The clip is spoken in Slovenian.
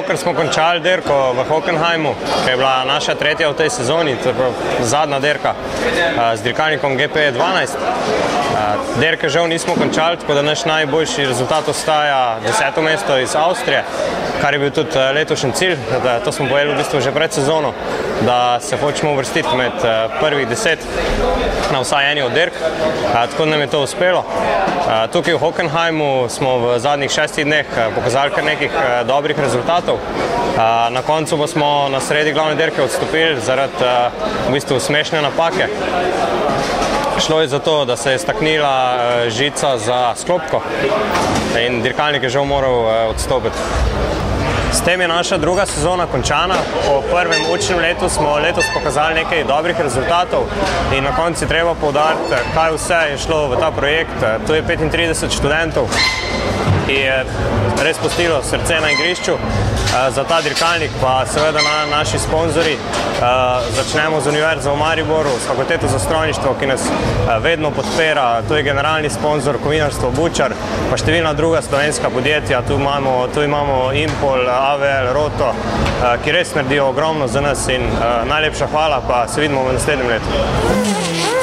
zato, ker smo končali dirko v Hockenheimu, ki je bila naša tretja v tej sezoni, zadnja dirka z dirkalnikom GP12. Dirke žal nismo končali, tako da naš najboljši rezultat ostaja 10. mesto iz Avstrije, kar je bil tudi letošnji cilj. To smo povedali v bistvu že pred sezono, da se hočemo uvrstiti med prvih 10 na vsaj eni od dirk, tako nam je to uspelo. Tukaj v Hockenheimu smo v zadnjih 6 dneh pokazali kar nekih dobrih rezultatov. Na koncu pa smo na sredi glavne dirke odstopili zaradi v bistvu smešne napake. Šlo je za to, da se je staknila žica za sklopko in dirkalnik je žal moral odstopiti. S tem je naša druga sezona končana. Po prvem učnem letu smo letos pokazali nekaj dobrih rezultatov in na koncu treba poudariti, kaj vse je šlo v ta projekt. To je 35 študentov, ki je res pustilo srce na igrišču za ta dirkalnik, pa seveda naši sponzorji. Začnemo z Univerzo v Mariboru, s Fakulteto za strojništvo, ki nas vedno podpira. To je generalni sponzor Kovinarstvo Bučar, pa številna druga slovenska podjetja. Tu imamo Impol, AVL, Roto, ki res naredijo ogromno za nas in najlepša hvala, pa se vidimo v naslednjem letu.